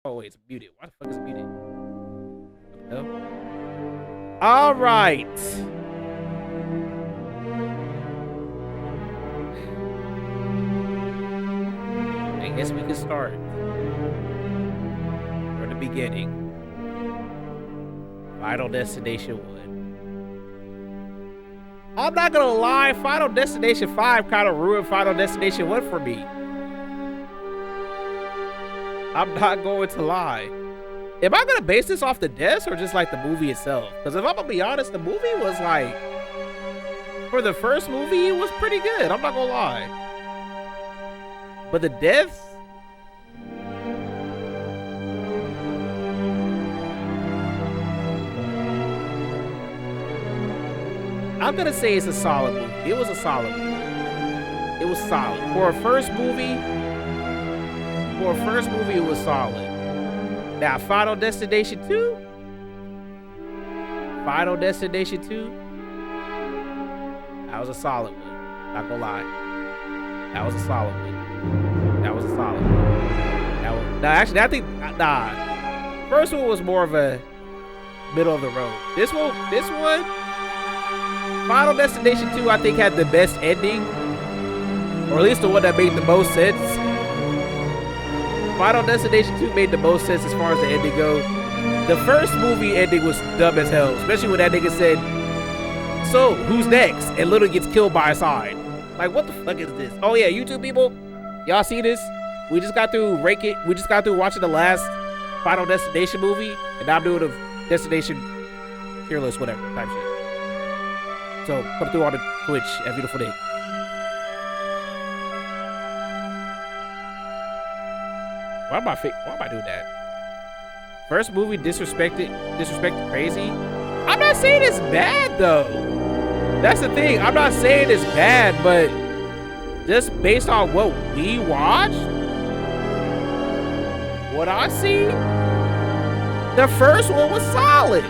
Oh wait, it's muted. Why the fuck is it muted? What the hell? All right. I guess we can start from the beginning. Final Destination 1. I'm not gonna lie, Final Destination 5 kind of ruined Final Destination 1 for me. I'm not going to lie. Am I gonna base this off the deaths or just like the movie itself? Because if I'm gonna be honest, the movie was like, for the first movie, it was pretty good. I'm not gonna lie. But the deaths, I'm gonna say it's a solid movie. It was a solid movie. It was solid. For a first movie, it was solid. Now, Final Destination 2? Final Destination 2? That was a solid one. Not gonna lie. That was a solid one. That was a solid one. That was, nah, actually, I think, nah. First one was more of a middle of the road. This one, Final Destination 2, I think, had the best ending. Or at least the one that made the most sense. Final Destination 2 made the most sense as far as the ending goes. The first movie ending was dumb as hell. Especially when that nigga said, so, who's next? And literally gets killed by a sign. Like, what the fuck is this? Oh yeah, YouTube people, y'all see this? We just got through watching the last Final Destination movie. And now I'm doing a Destination tier list, whatever, type shit. So, come through on the Twitch at Beautiful Day. Why am I doing that? First movie disrespected crazy. I'm not saying it's bad though. That's the thing. I'm not saying it's bad, but just based on what we watched, what I see, the first one was solid.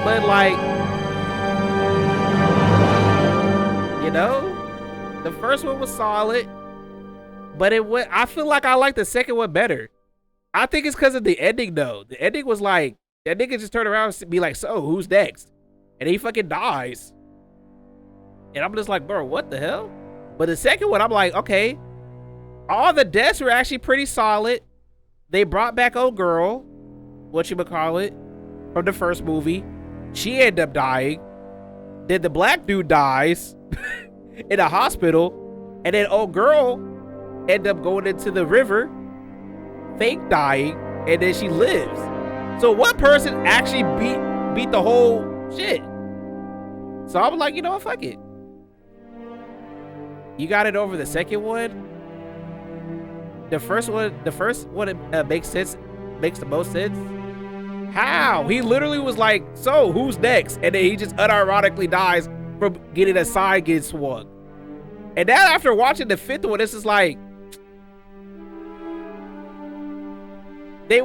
But like, you know, the first one was solid. But I feel like I like the second one better. I think it's because of the ending, though. The ending was like, that nigga just turned around and be like, so, who's next? And he fucking dies. And I'm just like, bro, what the hell? But the second one, I'm like, okay. All the deaths were actually pretty solid. They brought back old girl, whatchamacallit, from the first movie. She ended up dying. Then the black dude dies in a hospital. And then old girl end up going into the river, fake dying, and then she lives. So one person actually beat the whole shit. So I was like, you know what, fuck it. You got it over the second one. The first one makes sense, makes the most sense. How? He literally was like, so who's next? And then he just unironically dies from getting a sign getting swung. And now after watching the fifth one, this is like, they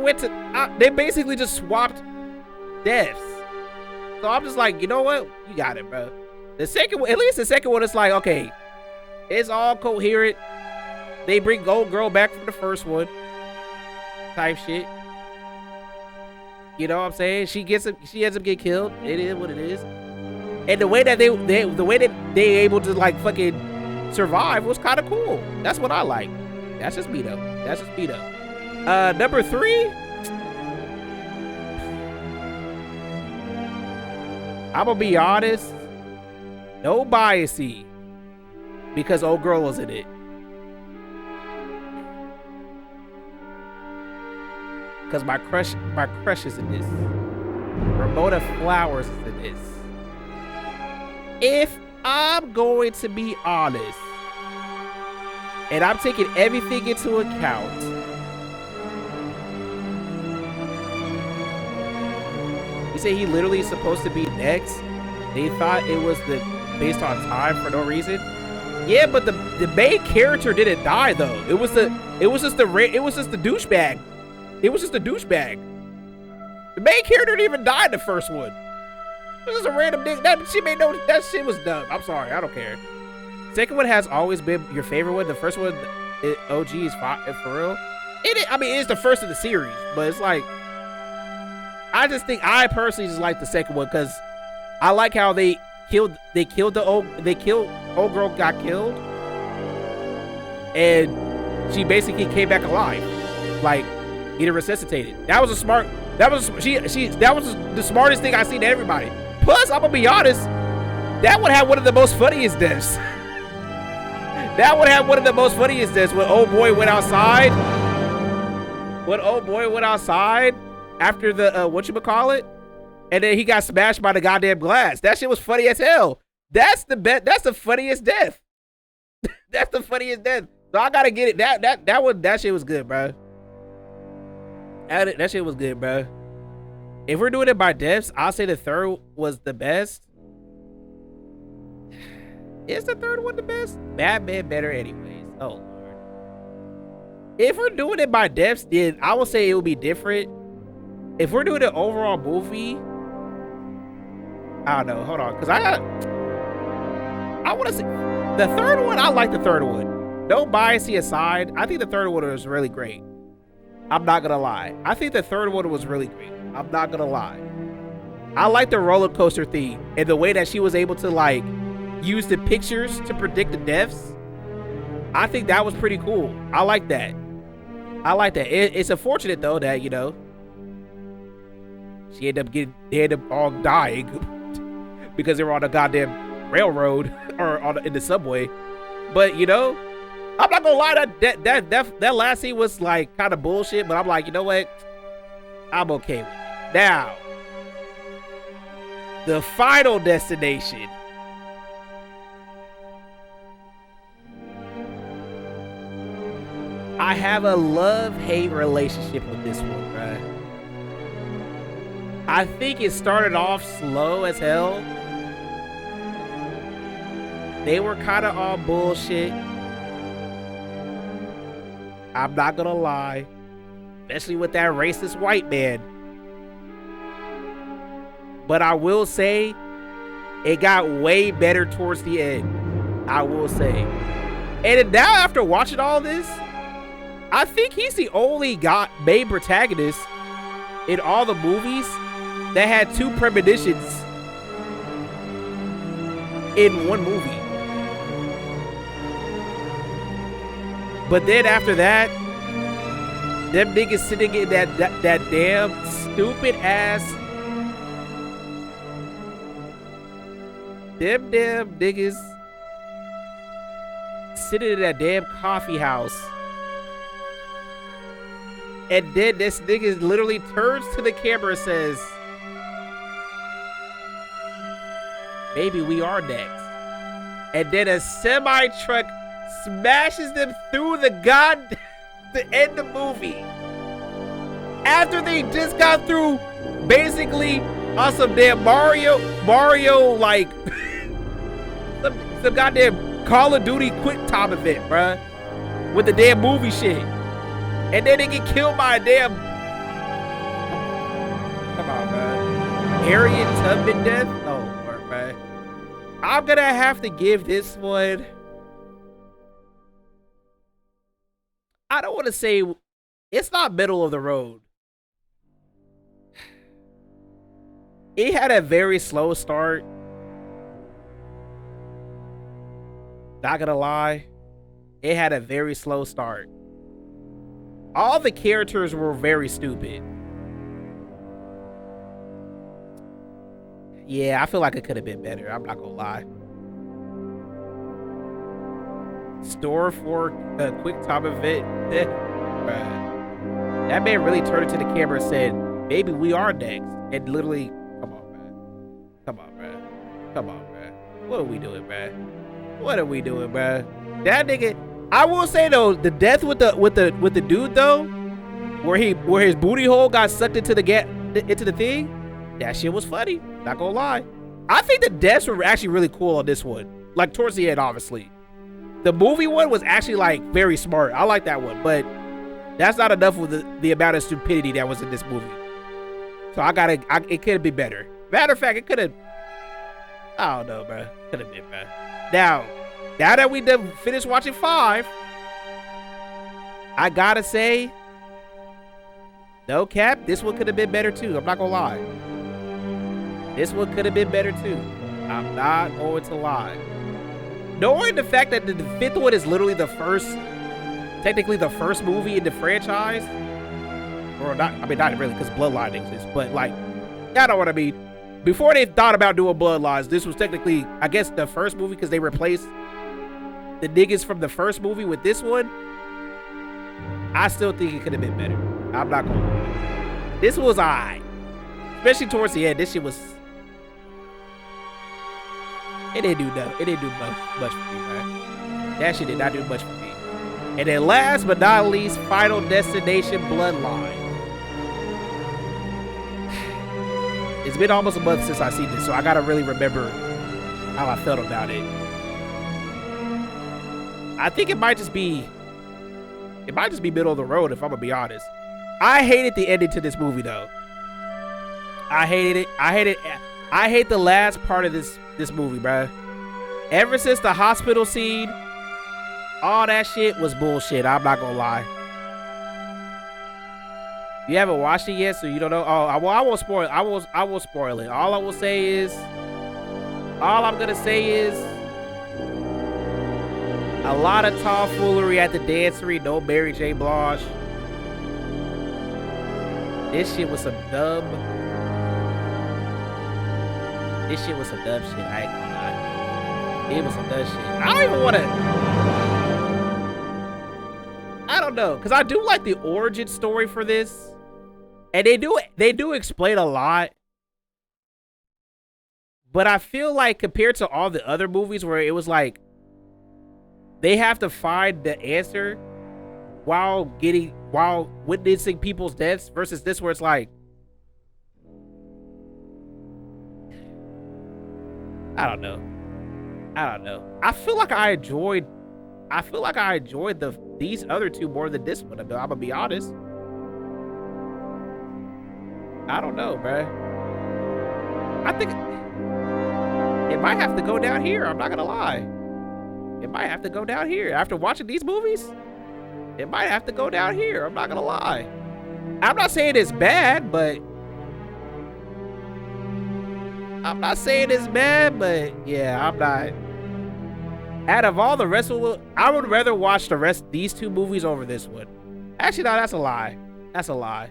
basically just swapped deaths. So I'm just like, you know what? You got it, bro. The second one, at least the second one, is like, okay, it's all coherent. They bring Gold Girl back from the first one, type shit. You know what I'm saying? She ends up getting killed. It is what it is. And the way that they able to like fucking survive was kind of cool. That's what I like. That's just me though. Number 3. I'm gonna be honest. No biasy. Because old girl was in it. Because my crush is in this. Ramona Flowers is in this. If I'm going to be honest, and I'm taking everything into account, you say he literally is supposed to be next. They thought it was based on time for no reason. Yeah, but the main character didn't die though. It was just the douchebag. It was just a douchebag. The main character didn't even die in the first one. It was just a random nigga. That shit was dumb. I'm sorry, I don't care. Second one has always been your favorite one. The first one, OG is for real. I mean, it's the first of the series, but it's like I just think I personally just like the second one because I like how they killed old girl got killed, and she basically came back alive, like getting resuscitated. That was a smart. That was the smartest thing I seen to everybody. Plus, I'm gonna be honest, that would have one of the most funniest deaths. That would have one of the most funniest deaths when old boy went outside. When old boy went outside after the whatchamacallit, and then he got smashed by the goddamn glass. That shit was funny as hell. That's the funniest death. That's the funniest death. So I gotta get it. That shit was good, bro. That shit was good, bro. If we're doing it by deaths, I'll say the third was the best. Is the third one the best? Batman better anyways. Oh Lord. If we're doing it by deaths, then I will say it will be different. If we're doing an overall movie, I don't know. Hold on, because I want to say the third one. I like the third one. No bias aside, I think the third one was really great. I'm not gonna lie. I think the third one was really great. I'm not gonna lie. I like the roller coaster theme and the way that she was able to like use the pictures to predict the deaths. I think that was pretty cool. I like that. I like that. It's unfortunate though that, you know, they ended up all dying because they were on the goddamn railroad or in the subway. But you know, I'm not gonna lie, that last scene was like kind of bullshit, but I'm like, you know what? I'm okay with it. Now, the final destination. I have a love-hate relationship with this one, bruh. I think it started off slow as hell. They were kind of all bullshit. I'm not gonna lie. Especially with that racist white man. But I will say, it got way better towards the end. I will say. And now after watching all this, I think he's the only main protagonist in all the movies that had two premonitions in one movie. But then after that, them niggas sitting in that damn stupid ass. Them damn niggas sitting in that damn coffee house. And then this nigga literally turns to the camera and says, maybe we are next. And then a semi-truck smashes them through the end of the movie. After they just got through basically on some damn Mario like some goddamn Call of Duty quick time event, bruh. With the damn movie shit. And then they get killed by a damn... Come on, bruh. Harriet Tubman death? Oh, Lord, bruh. I'm gonna have to give this one... I don't want to say... It's not middle of the road. It had a very slow start. Not gonna lie. It had a very slow start. All the characters were very stupid. Yeah, I feel like it could have been better. I'm not gonna lie. Store for a quick time event. That man really turned into the camera and said, maybe we are next. And literally, come on, man. Come on, man. Come on, man. What are we doing, man? What are we doing, man? That nigga... I will say though, the death with the dude though, where his booty hole got sucked into the thing, that shit was funny. Not gonna lie. I think the deaths were actually really cool on this one. Like towards the end, obviously. The movie one was actually like very smart. I like that one, but that's not enough with the amount of stupidity that was in this movie. So it could have been better. Matter of fact, it could have. I don't know, bro. Could have been better. Now that we done finished watching 5, I gotta say, No cap, this one could have been better too. I'm not gonna lie. This one could have been better too. I'm not going to lie. Knowing the fact that the fifth one is literally the first, technically the first movie in the franchise, or not, I mean, not really, because Bloodline exists, but like, y'all know what I mean. Before they thought about doing Bloodlines, this was technically, I guess, the first movie, because they replaced the niggas from the first movie with this one. I still think it could have been better. I'm not gonna lie. This was alright. Especially towards the end, this shit was... It didn't do much for me, man. That shit did not do much for me. And then last but not least, Final Destination Bloodline. It's been almost a month since I've seen this, so I gotta really remember how I felt about it. I think it might just be middle of the road, if I'm gonna be honest. I hated the ending to this movie, though. I hated it. I hate the last part of this movie, bruh. Ever since the hospital scene, all that shit was bullshit. I'm not gonna lie. You haven't watched it yet, so you don't know. Oh, well, I won't spoil it. I won't spoil it. All I'm gonna say is a lot of tomfoolery at the dancery. No Mary J. Blige. This shit was some dumb. This shit was some dumb shit. I ain't gonna lie. It was some dumb shit. I don't even want to. I don't know, cause I do like the origin story for this, and they do explain a lot. But I feel like compared to all the other movies where it was like they have to find the answer while witnessing people's deaths, versus this where it's like, I don't know. I feel like I enjoyed these other two more than this one. I'm gonna be honest. I don't know, bruh. I think it might have to go down here. I'm not gonna lie. It might have to go down here. After watching these movies, it might have to go down here. I'm not gonna lie. I'm not saying it's bad, but yeah, I'm not. Out of all the rest of it, I would rather watch these two movies over this one. Actually, no, that's a lie. That's a lie.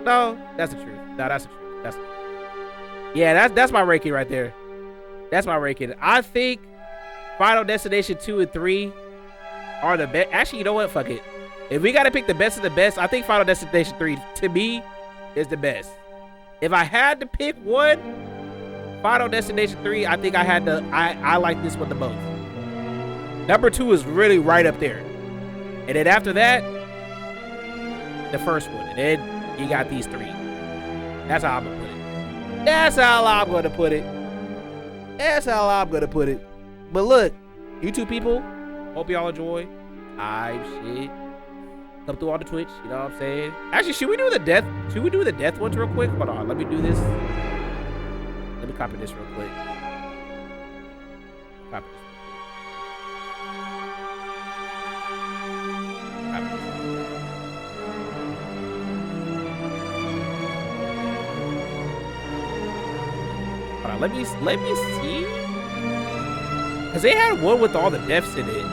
No, that's the truth. No, that's the truth. Yeah, that's my ranking right there. That's my ranking. I think Final Destination 2 and 3 are the best. Actually, you know what? Fuck it. If we gotta pick the best of the best, I think Final Destination 3, to me, is the best. If I had to pick one, Final Destination 3, I think I like this one the most. Number 2 is really right up there. And then after that, the first one. And then you got these three. That's how I'm gonna put it. That's how I'm gonna put it. But look, you two people, hope y'all enjoy. Shit. Come through on the Twitch, you know what I'm saying? Actually, should we do the death ones real quick? Hold on, let me do this. Let me copy this real quick. Copy this. Hold on, let me see. Cause they had one with all the deaths in it.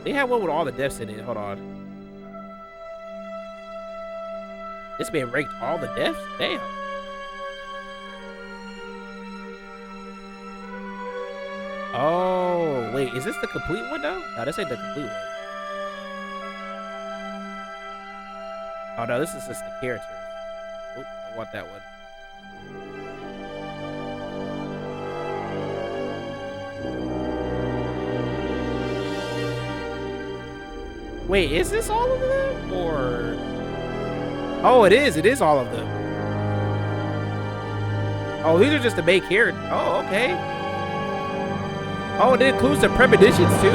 They had one with all the deaths in it. Hold on. This man ranked all the deaths? Damn. Oh, wait. Is this the complete one, though? No, this ain't the complete one. Oh, no. This is just the characters. Oh, I want that one. Wait, is this all of them? Or... Oh, it is. It is all of them. Oh, these are just the main characters. Oh, okay. Oh, and it includes the premonitions too?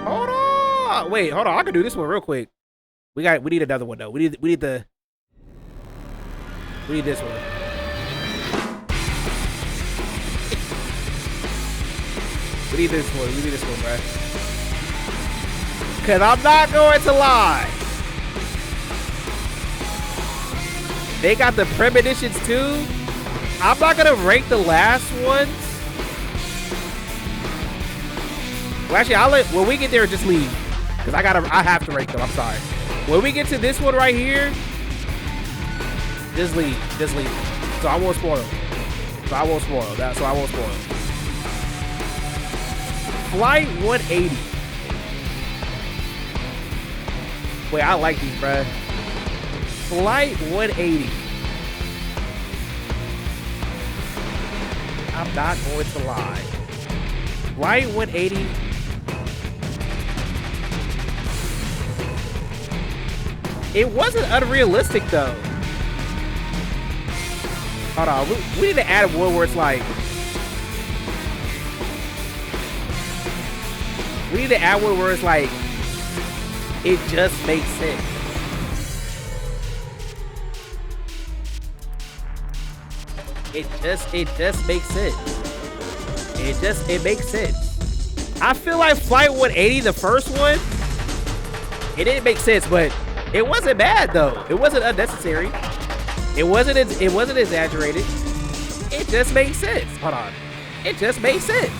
Hold on. Wait, hold on. I can do this one real quick. We need another one though. We need this one. We need this one. We need this one, bro. Cause I'm not going to lie. They got the premonitions too. I'm not gonna rank the last ones. Well, actually, I'll let when we get there, just leave. Cause I have to rank them. I'm sorry. When we get to this one right here, just leave. Just leave. So I won't spoil. So I won't spoil that. So I won't spoil. Flight 180. Wait, I like these, bruh. Flight 180. I'm not going to lie. Flight 180. It wasn't unrealistic though. Hold on, we need to add one where it's like. We need to add one where it's like. It just makes sense. It just makes sense. It makes sense. I feel like Flight 180, the first one, it didn't make sense, but it wasn't bad though. It wasn't unnecessary. It wasn't exaggerated. It just makes sense. Hold on. It just makes sense.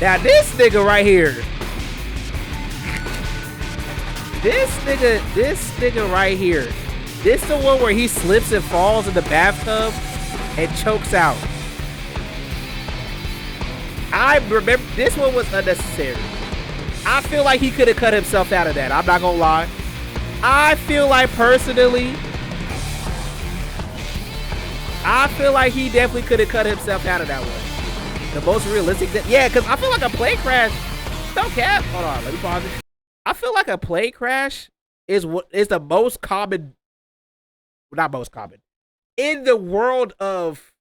Now this nigga right here. This nigga right here. This the one where he slips and falls in the bathtub and chokes out. I remember this one was unnecessary. I feel like he could have cut himself out of that. I'm not gonna lie. I feel like personally, I feel like he definitely could have cut himself out of that one. The most realistic, yeah, because I feel like a plane crash. Don't cap. Hold on, let me pause it. I feel like a plane crash is what is the most common, not most common, in the world of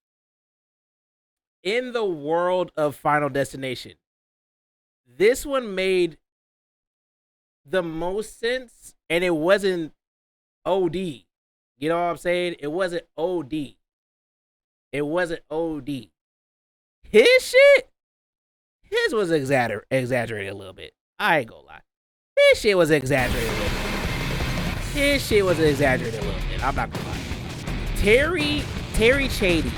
Final Destination. This one made the most sense, and it wasn't OD. You know what I'm saying? It wasn't OD. It wasn't OD. His was exaggerated a little bit. I ain't gonna lie. His shit was exaggerated a little bit. I'm not gonna lie. Terry Cheney.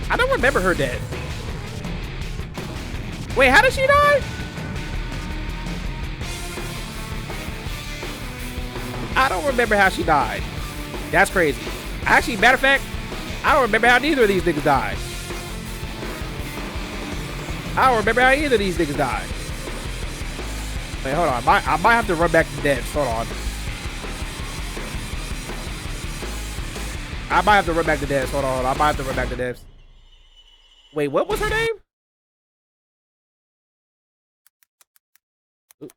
I don't remember her death. Wait, how did she die? I don't remember how she died. That's crazy. Actually, matter of fact, I don't remember how neither of these niggas died. Wait, hold on. I might have to run back to deaths. Hold on. I might have to run back to deaths. Wait, what was her name? Ooh.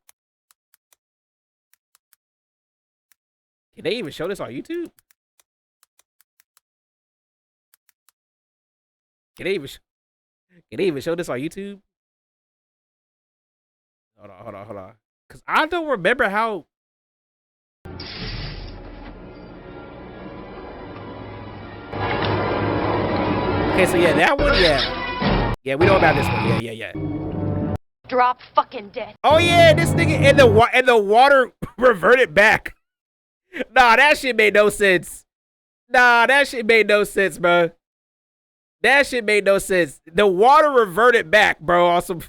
Can they even show this on YouTube? Can they even show this on YouTube? Hold on. Cause I don't remember how. Okay, so yeah, that one, yeah. Yeah, we know about this one. Yeah. Drop fucking dead. Oh yeah, this nigga and the water reverted back. Nah, that shit made no sense. Bro. That shit made no sense. The water reverted back, bro. Awesome.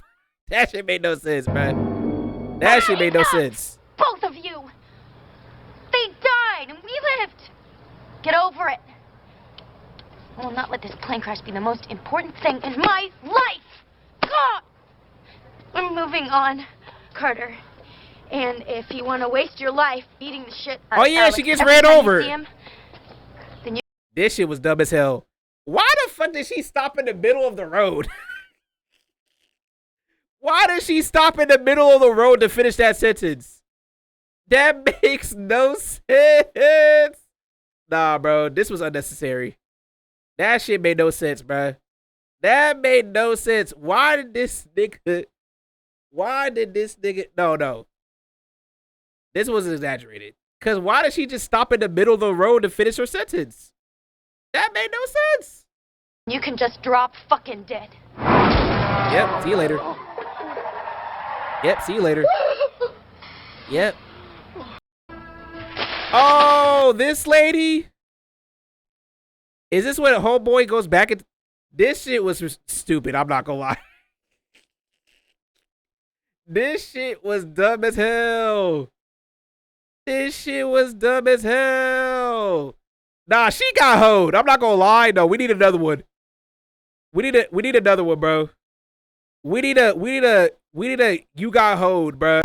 That shit made no sense, bro. That shit made no sense. Both of you. They died and we lived. Get over it. I will not let this plane crash be the most important thing in my life. God! I'm moving on, Carter. And if you want to waste your life beating the shit out of Alex she gets ran over. Him, then this shit was dumb as hell. Why the fuck did she stop in the middle of the road? Why did she stop in the middle of the road to finish that sentence? That makes no sense. Nah, bro, this was unnecessary. That shit made no sense, bro. That made no sense. Why did this nigga? No. This was exaggerated. Cause why did she just stop in the middle of the road to finish her sentence? That made no sense. You can just drop fucking dead. Yep. See you later. Yep, see you later. Yep. Oh, this lady? Is this when homeboy goes back and this shit was stupid, I'm not gonna lie. This shit was dumb as hell. This shit was dumb as hell. Nah, she got hoed. I'm not gonna lie, though. We need another one. We need another one, bro. We need a you got hoed, bro.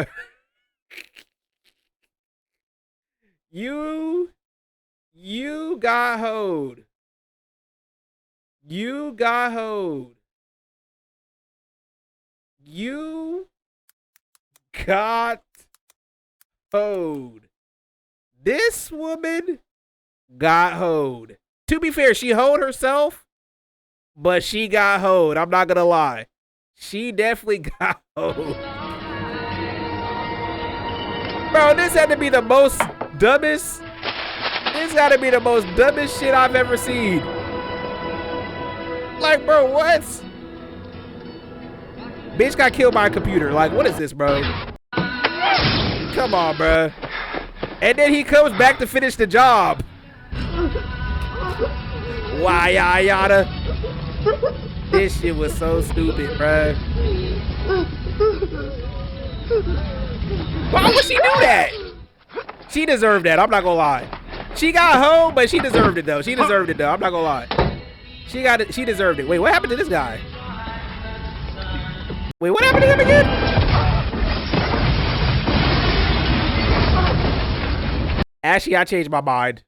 You got hoed. You got hoed. You got hoed. This woman got hoed. To be fair, she hoed herself, but she got hoed. I'm not gonna lie. She definitely got hoed. Bro, this had to be the most dumbest. This gotta be the most dumbest shit I've ever seen. Like, bro, what? Bitch got killed by a computer. Like, what is this, bro? Come on, bro. And then he comes back to finish the job. Why, yada. This shit was so stupid, bro. Why would she do that? She deserved that. I'm not gonna lie. She got home, but she deserved it though. She deserved it though. I'm not gonna lie. She got it. She deserved it. Wait, what happened to this guy? Wait, what happened to him again? Actually, I changed my mind.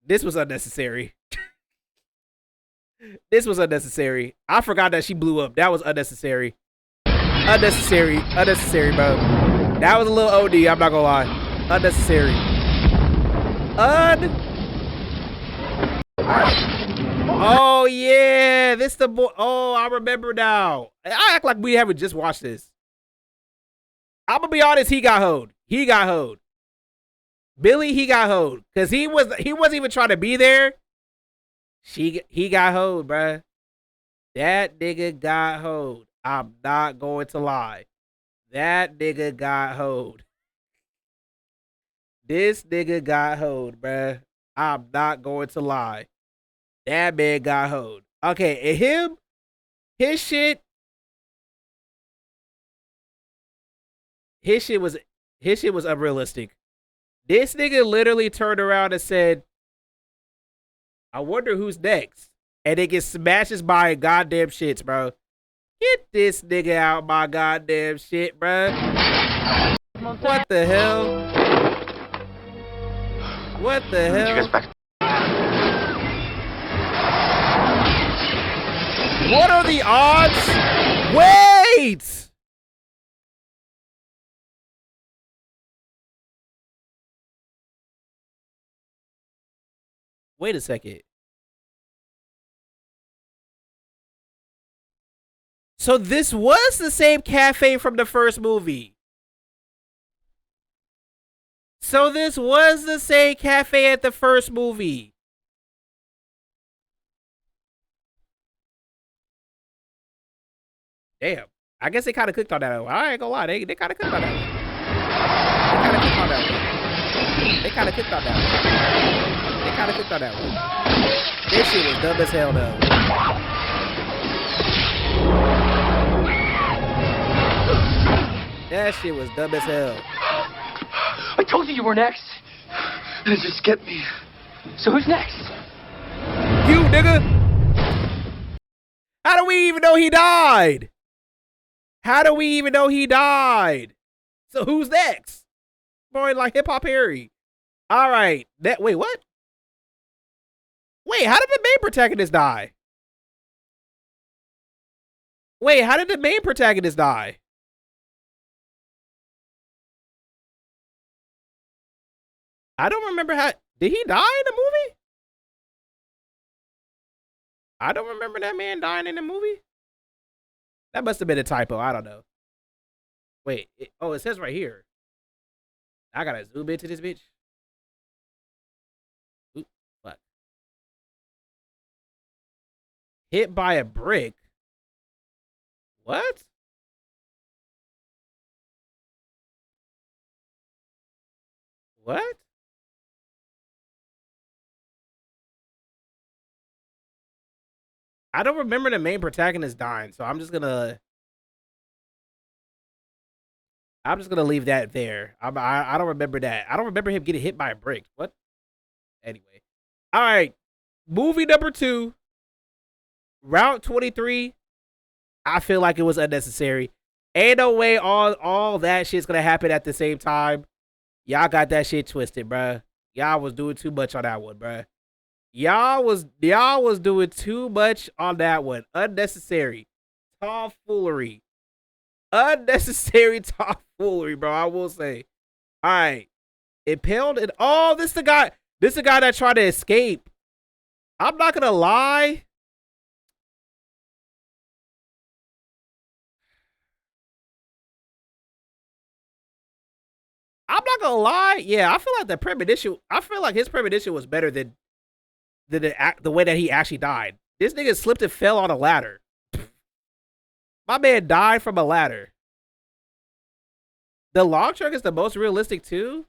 This was unnecessary. This was unnecessary. I forgot that she blew up. That was unnecessary. Unnecessary, bro. That was a little OD, I'm not gonna lie. Unnecessary. Oh, yeah. This the boy. Oh, I remember now. I act like we haven't just watched this. I'm gonna be honest, he got hoed. He got hoed. Billy, he got hoed. Because he wasn't even trying to be there. He got hoed, bruh. That nigga got hoed. I'm not going to lie. That nigga got hoed. This nigga got hoed, bruh. I'm not going to lie. That man got hoed. Okay, and him, his shit was unrealistic. This nigga literally turned around and said, I wonder who's next. And it gets smashes by goddamn shits, bro. Get this nigga out my goddamn shit, bro. What the hell? What the hell? What are the odds? Wait! Wait a second. So this was the same cafe from the first movie. So this was the same cafe at the first movie. Damn. I guess they kind of cooked on that one. I ain't gonna lie. They kind of cooked on that one. They kind of cooked on that one. This shit was dumb as hell, though. That shit was dumb as hell. I told you were next. And it just skipped me. So who's next? You, nigga. How do we even know he died? So who's next? Boy, like Hip Hop Harry. All right. Wait, what? Wait, how did the main protagonist die? I don't remember how. Did he die in the movie? I don't remember that man dying in the movie. That must have been a typo. I don't know. Wait. It says right here. I gotta zoom into this bitch. Oop, what? Hit by a brick. What? What? I don't remember the main protagonist dying, so I'm just gonna leave that there. I don't remember that. I don't remember him getting hit by a brick. What? Anyway. All right. Movie number 2. Route 23. I feel like it was unnecessary. Ain't no way all that shit's gonna happen at the same time. Y'all got that shit twisted, bruh. Y'all was doing too much on that one, bruh. Y'all was doing too much on that one. Unnecessary tomfoolery. Unnecessary tomfoolery, bro. I will say. All right. Impaled and oh, this the guy that tried to escape. I'm not gonna lie. Yeah, I feel like his premonition was better than the way that he actually died. This nigga slipped and fell on a ladder. My man died from a ladder. The log truck is the most realistic too?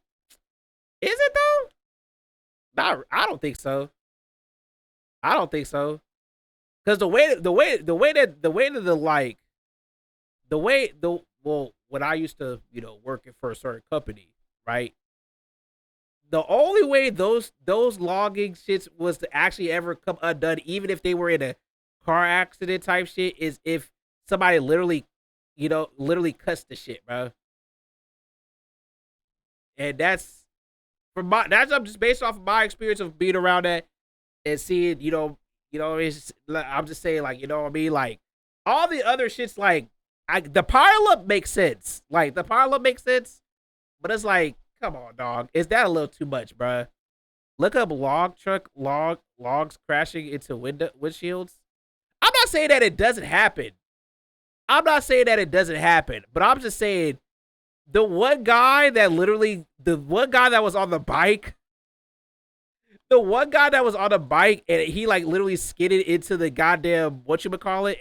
Is it though? Not, I don't think so. I don't think so. Cause when I used to, working for a certain company, right? The only way those logging shits was to actually ever come undone, even if they were in a car accident type shit, is if somebody literally cuts the shit, bro. And that's just based off of my experience of being around that and seeing, I'm just saying, like, you know what I mean? Like, all the other shit's like, the pile up makes sense. Like, the pile up makes sense, but it's like, come on, dog. Is that a little too much, bruh? Look up logs crashing into windshields. I'm not saying that it doesn't happen. But I'm just saying the one guy that was on the bike, and he like literally skidded into the goddamn whatchamacallit.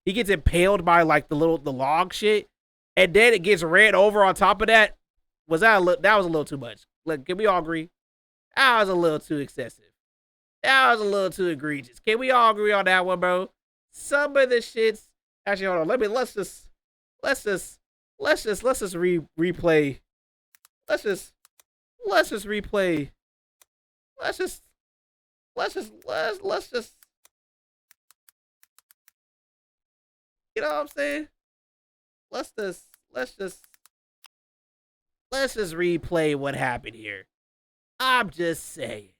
He gets impaled by like the log shit, and then it gets ran over on top of that. That was a little too much. Like, can we all agree? That was a little too excessive. That was a little too egregious. Can we all agree on that one, bro? Some of the shits. Actually, hold on. Let's just replay. Let's just replay. You know what I'm saying? Let's just replay what happened here. I'm just saying.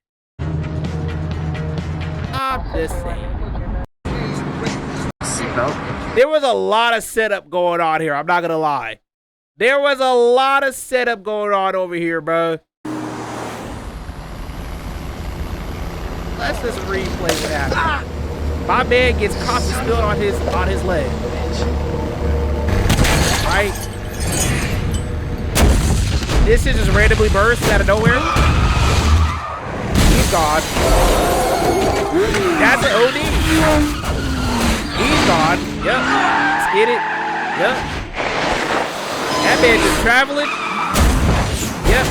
There was a lot of setup going on here. I'm not gonna lie. There was a lot of setup going on over here, bro. Let's just replay what happened. My man gets coffee spilled on his leg. Right? This shit just randomly bursts out of nowhere. He's gone. That's an OD. He's gone. Yep. Let's get it. Yep. That man just traveling. Yep.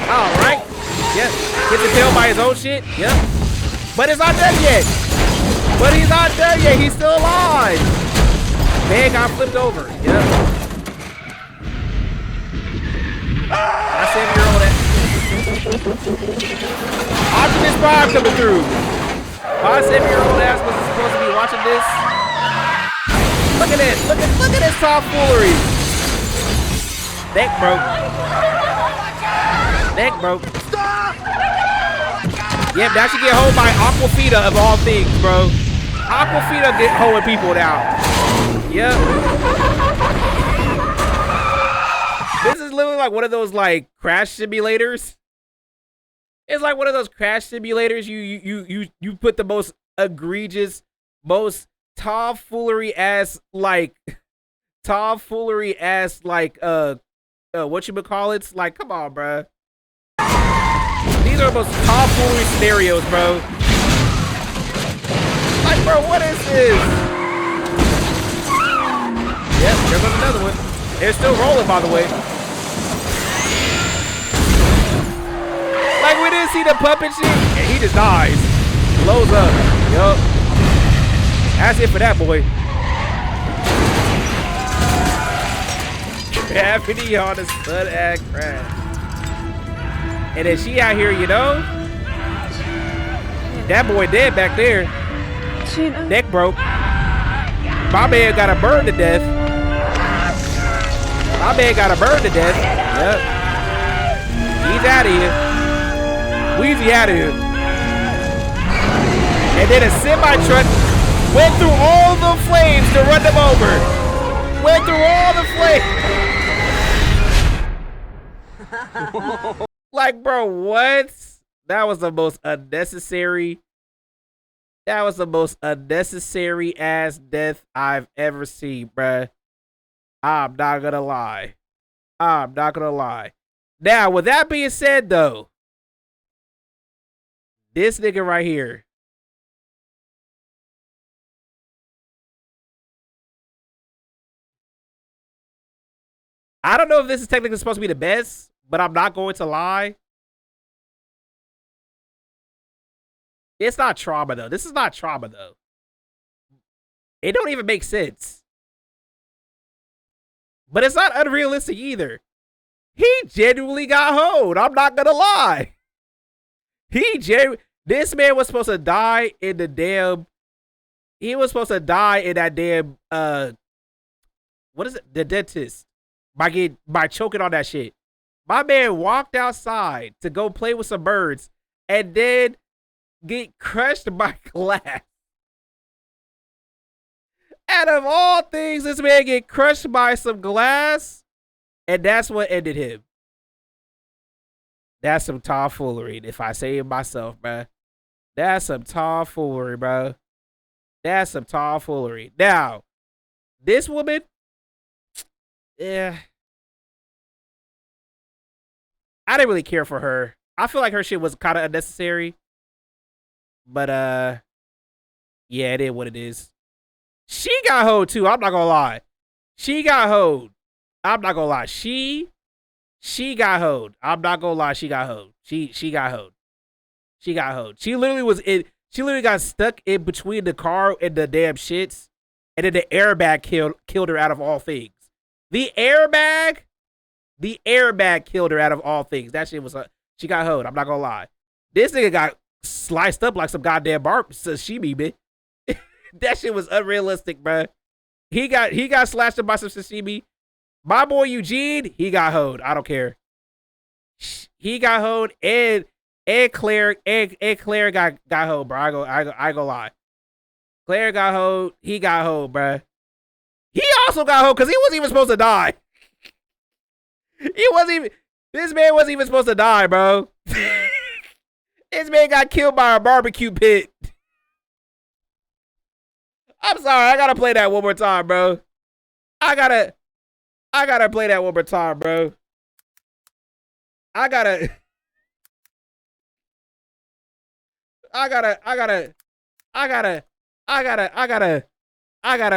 All right. Yep. Gets impaled by his own shit. Yep. But it's not done yet. He's still alive. Man got flipped over. Yep. My 7-year-old Optimus Prime coming through. My 7-year-old ass wasn't supposed to be watching this. Look at this. Look at this tomfoolery. Neck broke. Yep, that should get hold by Aquafina of all things, bro. Aquafina get holding people now. Yep. This is literally like one of those like crash simulators. It's like one of those crash simulators. You put the most egregious, most tomfoolery ass what you call it? Like, come on, bro. These are the most tomfoolery scenarios, bro. Like, bro, what is this? Yep, there goes another one. They're still rolling, by the way. didn't see the puppet shit, and he just dies. Blows up. Yup. That's it for that boy. Gravity on the sun and crash. And then she out here, you know? That boy dead back there. Neck broke. My man got a burn to death. My man got a burn to death. Yep. He's out of here. Weezy out of here. And then a semi-truck went through all the flames to run them over. Went through all the flames. Like, bro, what? That was the most unnecessary. That was the most unnecessary ass death I've ever seen, bruh. I'm not gonna lie. I'm not gonna lie. Now, with that being said, though, this nigga right here. I don't know if this is technically supposed to be the best, but I'm not going to lie. It's not trauma, though. This is not trauma, though. It don't even make sense. But it's not unrealistic either. He genuinely got hoed. I'm not gonna lie. This man was supposed to die in the damn. He was supposed to die in that damn. What is it? The dentist. By choking on that shit. My man walked outside to go play with some birds and then get crushed by glass. Out of all things, this man get crushed by some glass, and that's what ended him. That's some tomfoolery, if I say it myself, bruh. That's some tomfoolery, bro. That's some tomfoolery. Now, this woman, yeah, I didn't really care for her. I feel like her shit was kind of unnecessary. But, yeah, it is what it is. She got hoed, too. I'm not gonna lie. She got hoed. I'm not gonna lie. She got hoed. I'm not gonna lie. She got hoed. She got hoed. She got hoed. She literally got stuck in between the car and the damn shits. And then the airbag killed her out of all things. The airbag killed her out of all things. That shit was, she got hoed. I'm not gonna lie. This nigga got sliced up like some goddamn sashimi, man. That shit was unrealistic, bruh. He got slashed up by some sashimi. My boy Eugene, he got hoed. I don't care. He got hoed, and Claire got hoed, bro. I go lie. Claire got hoed. He got hoed, bruh. He also got hoed because he wasn't even supposed to die. This man wasn't even supposed to die, bro. This man got killed by a barbecue pit. I'm sorry, I gotta play that one more time, bro. I gotta play that one more time, bro. I gotta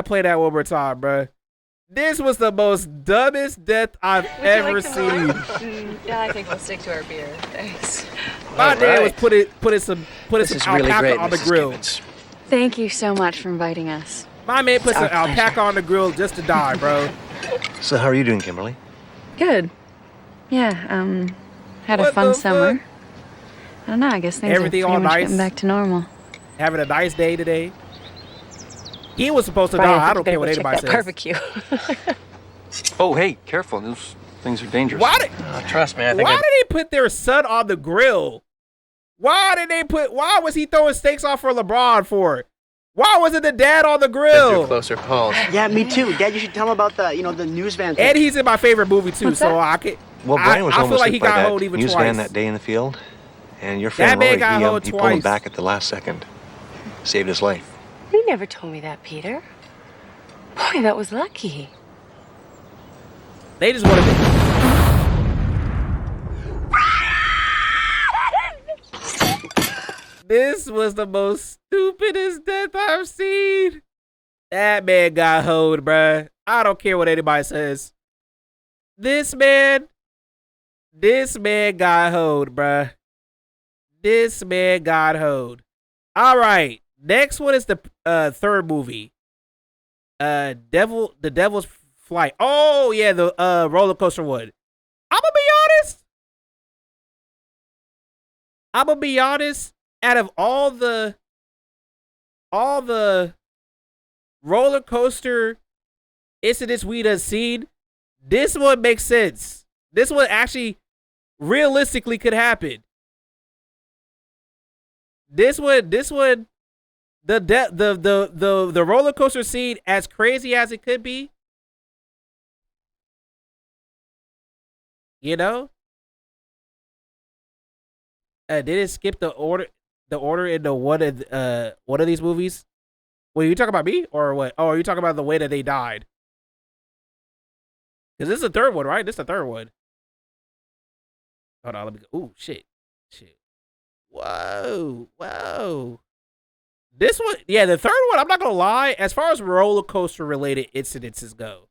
play that one more time, bro. This was the most dumbest death I've ever seen. Yeah, I think we'll stick to our beer. Thanks. My dad was putting some alpaca on the grill. Thank you so much for inviting us. My man put some alpaca on the grill just to die, bro. So how are you doing, Kimberly? Good. Yeah, had a fun summer. I don't know, I guess things Everything are pretty all much nice? getting back to normal. Having a nice day today. He was supposed to die. I don't care what anybody says. Barbecue. Oh, hey, careful. Those things are dangerous. Trust me, Why did they put their son on the grill? Why was he throwing steaks off for LeBron for? Why wasn't the dad on the grill? Closer calls. Yeah, me too. Dad, you should tell him about the news van thing. And he's in my favorite movie too, so I could. Well, Brian was I feel almost like hit he by got that hoed even news twice. van that day in the field, and your friend That man Lloyd, got hoed he pulled him twice. back at the last second. Saved his life. You never told me that, Peter. Boy, that was lucky. They just wanted to. This was the most stupidest death I've seen. That man got hoed, bruh. I don't care what anybody says. This man got hoed, bruh. This man got hoed. All right. Next one is the third movie. The Devil's Flight. Oh yeah, the roller coaster one. I'm gonna be honest. Out of all the roller coaster incidents we done seen, this one makes sense. This one actually realistically could happen. This one, the roller coaster scene, as crazy as it could be, you know. Did it skip the order into one of these movies? Wait, you talking about me or what? Oh, are you talking about the way that they died? Because this is the third one, right? This is the third one. Hold on, let me go. Ooh, shit. Whoa. This one, yeah, the third one, I'm not gonna lie, as far as roller coaster related incidences go,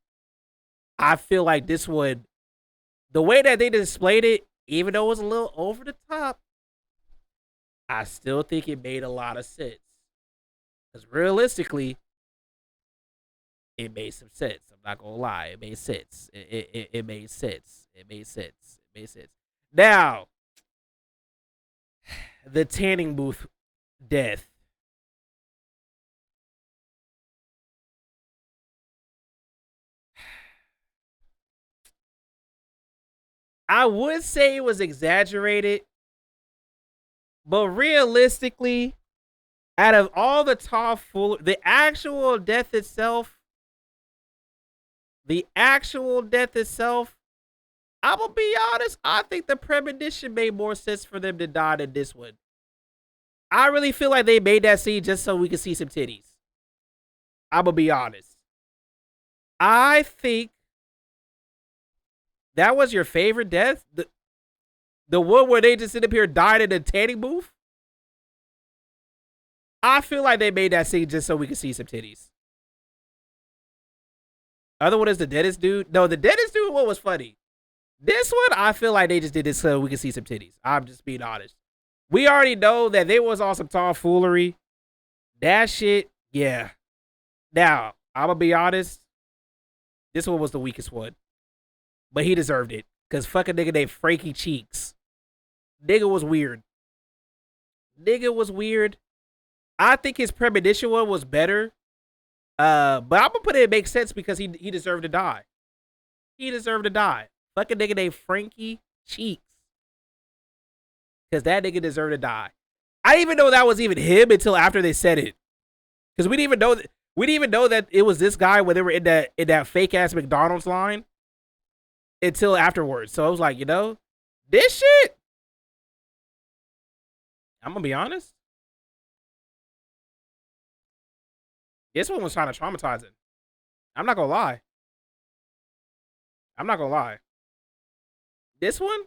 I feel like this one, the way that they displayed it, even though it was a little over the top, I still think it made a lot of sense. Because realistically, it made some sense. I'm not gonna lie, it made sense. It made sense. It made sense. It made sense. Now, the tanning booth death. I would say it was exaggerated, but realistically, out of all the tomfoolery, the actual death itself, I'm gonna be honest, I think the premonition made more sense for them to die than this one. I really feel like they made that scene just so we could see some titties. I'm gonna be honest. I think that was your favorite death? The one where they just sit up here died in a tanning booth? I feel like they made that scene just so we could see some titties. Other one is the dentist dude. No, the dentist dude one was funny. This one, I feel like they just did this so we could see some titties. I'm just being honest. We already know that there was on some tomfoolery. That shit, yeah. Now, I'm gonna be honest. This one was the weakest one. But he deserved it. Because fucking nigga named Frankie Cheeks. Nigga was weird. I think his premonition one was better. But I'm gonna put it makes sense because he deserved to die. Fucking nigga named Frankie Cheeks. Because that nigga deserved to die. I didn't even know that was even him until after they said it. Because we didn't even know that it was this guy when they were in that fake ass McDonald's line until afterwards. So I was like, this shit. I'm gonna be honest. This one was kind of traumatizing. I'm not gonna lie. This one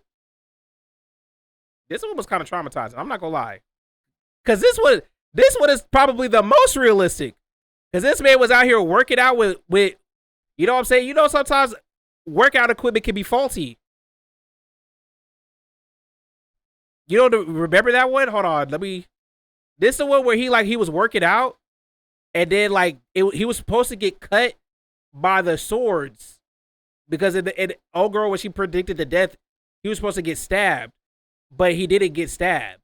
was kind of traumatizing. I'm not gonna lie. Cause this one is probably the most realistic. Cause this man was out here working out with you know what I'm saying? Sometimes workout equipment can be faulty. You don't remember that one? Hold on, this is the one where he was working out, and then he was supposed to get cut by the swords because in old girl, when she predicted the death, he was supposed to get stabbed, but he didn't get stabbed.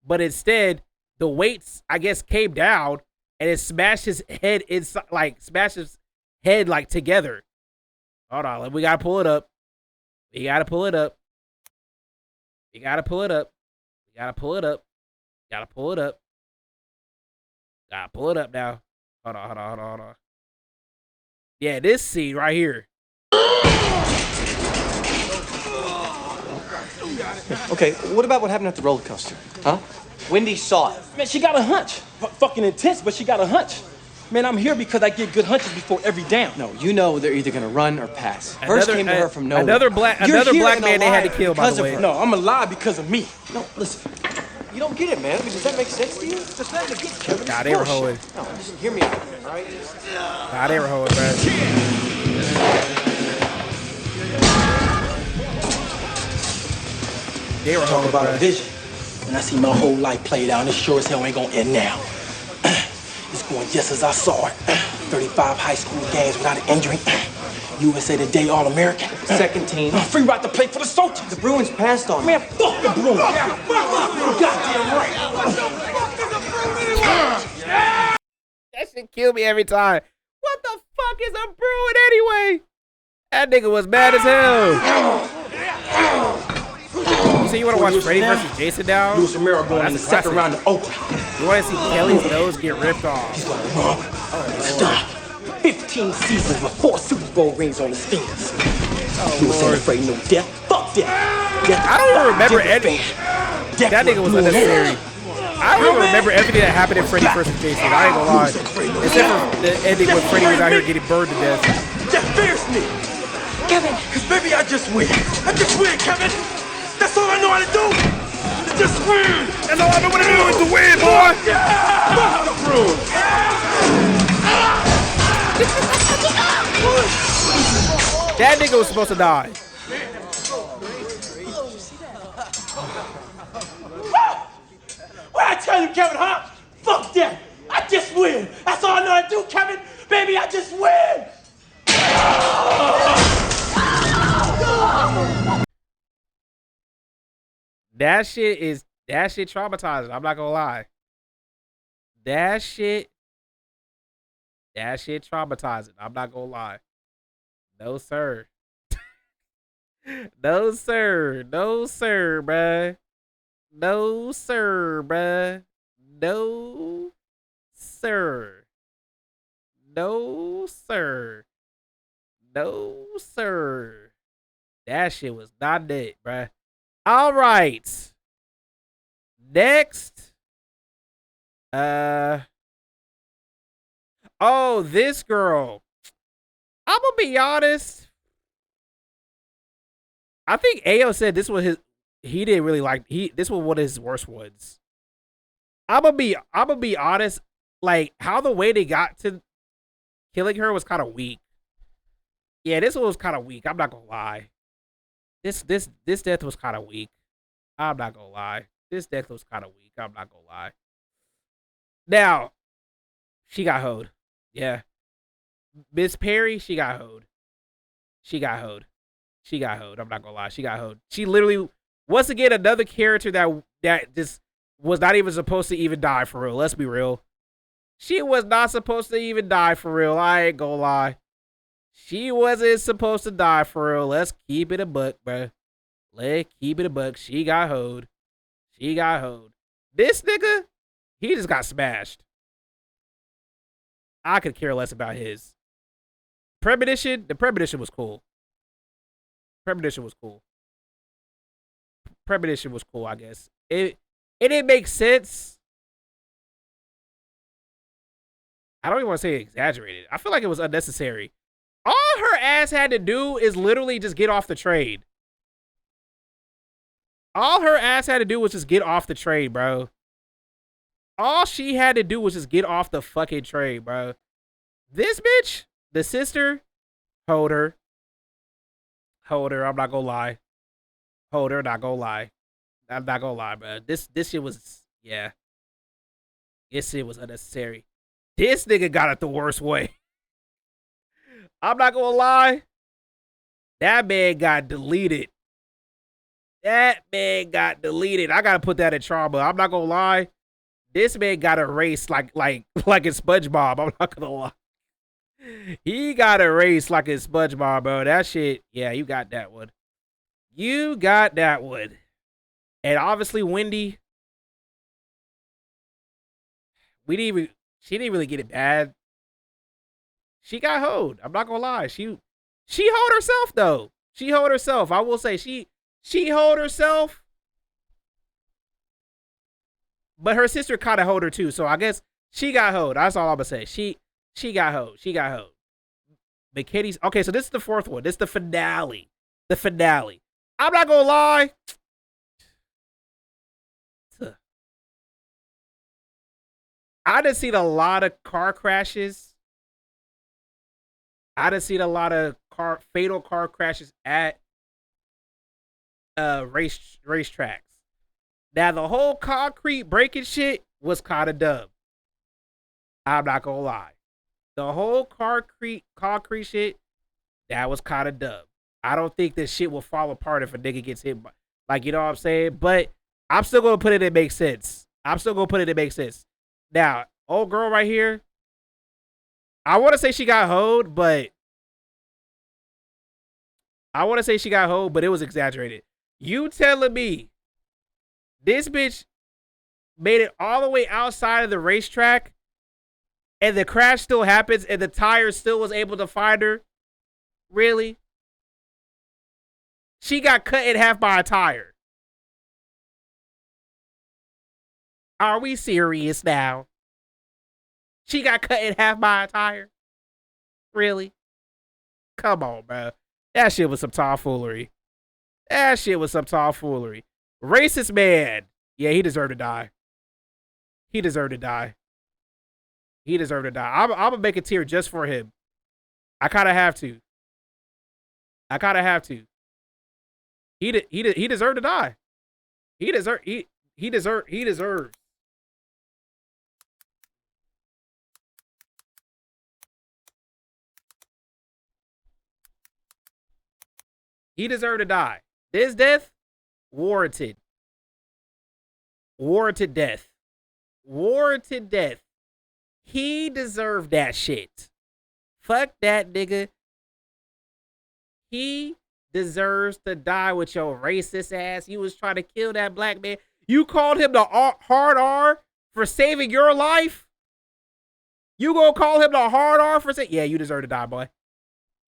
But instead, the weights, I guess, came down and it smashed his head inside, together. Hold on, we gotta pull it up. We gotta pull it up now. Hold on. Yeah, this scene right here. Okay, what about what happened at the roller coaster? Huh? Wendy saw it. Man, she got a hunch. Fucking intense, but she got a hunch. Man, I'm here because I get good hunches before every down. No, they're either gonna run or pass. First came to her from nowhere. Another black man they had to kill, by the way. No, I'm alive because of me. No, listen. You don't get it, man. I mean, does that make sense to you? Just let them get Kevin. Nah, they were hoeing. No, just hear me out, all right? Nah, they were hoeing, man. They were hoeing about a vision. And and I see my whole life played out, and it sure as hell ain't gonna end now. It's going just as I saw it. 35 high school games without an injury. USA Today All-American. Second team. Free right to play for the Sultans. The Bruins passed on me. Man, fuck the Bruins. Goddamn right. That shit kill me every time. What the fuck is a Bruin anyway? That nigga was mad as hell. You say you want to watch Freddy versus Jason now? Luis Romero going in the second round of Oakland. You want to see Kelly's nose get ripped off? He's like, stop. 15 seasons with 4 Super Bowl rings on his fingers. Luis ain't afraid of no death. Fuck death. I don't even remember anything. That nigga was unnecessary. I don't even remember everything that happened in Freddy vs. Jason. I ain't gonna lie. Except for the ending when Freddy was out here getting burned to death. That fears me. Kevin. Cause baby, I just win. I just win, Kevin. That's all I know how to do. Just win. That's all I know what to do is to win, boy. Fuck the Bruins. That nigga was supposed to die. What I tell you, Kevin, huh? Fuck that. I just win. That's all I know how to do, Kevin. Baby, I just win. That shit traumatizing. I'm not gonna lie. That shit traumatizing. I'm not gonna lie. No, sir. No, sir. No, sir, bruh. No, sir, bruh. No, sir. No, sir. No, sir. That shit was not it, bruh. All right. Next. Oh, this girl. I'm gonna be honest. I think Ayo said this was he didn't really like this was one of his worst ones. I'm gonna be honest, like how the way they got to killing her was kind of weak. Yeah, this one was kind of weak. I'm not gonna lie. This death was kind of weak. I'm not gonna lie. This death was kind of weak. I'm not gonna lie. Now, she got hoed. Yeah. Miss Perry, she got hoed. She got hoed. She got hoed. I'm not gonna lie. She got hoed. She literally, once again, another character that just was not even supposed to even die for real. Let's be real. She was not supposed to even die for real. I ain't gonna lie. She wasn't supposed to die for real. Let's keep it a buck, bruh. Let's keep it a buck. She got hoed. She got hoed. This nigga, he just got smashed. I could care less about his. Premonition, the premonition was cool. Premonition was cool. Premonition was cool, I guess. It didn't make sense. I don't even want to say exaggerated. I feel like it was unnecessary. All her ass had to do is literally just get off the train. All her ass had to do was just get off the train, bro. All she had to do was just get off the fucking train, bro. This bitch, the sister, hold her. Hold her, I'm not gonna lie. Hold her, not gonna lie. I'm not gonna lie, bro. This shit was, yeah. This shit was unnecessary. This nigga got it the worst way. I'm not gonna lie. That man got deleted. That man got deleted. I gotta put that in trauma. I'm not gonna lie. This man got erased like in SpongeBob. I'm not gonna lie. He got erased like in SpongeBob, bro. That shit, yeah, you got that one. You got that one. And obviously Wendy, she didn't really get it bad. She got hoed. I'm not gonna lie. She hoed herself though. She hoed herself. I will say she hoed herself. But her sister kind of hoed her too. So I guess she got hoed. That's all I'm gonna say. She got hoed. She got hoed. McKitty's okay. So this is the fourth one. This is the finale. The finale. I'm not gonna lie. I done seen a lot of car crashes. I done seen a lot of fatal car crashes at racetracks. Now the whole concrete breaking shit was kind of dumb. I'm not gonna lie. The whole concrete shit, that was kind of dumb. I don't think this shit will fall apart if a nigga gets hit. Like, you know what I'm saying? But I'm still gonna put it makes sense. Now, old girl right here, I want to say she got hoed, but it was exaggerated. You telling me this bitch made it all the way outside of the racetrack and the crash still happens and the tire still was able to find her? Really? She got cut in half by a tire. Are we serious now? She got cut in half by a tire? Really? Come on, bro. That shit was some tomfoolery. Racist man. Yeah, he deserved to die. I'm gonna make a tear just for him. I kind of have to. He deserved to die. He deserves. He deserves. He deserved to die. This death, warranted. Warranted death. He deserved that shit. Fuck that nigga. He deserves to die with your racist ass. You was trying to kill that black man. You called him the hard R for saving your life? You gonna call him the hard R for saying? Yeah, you deserve to die, boy.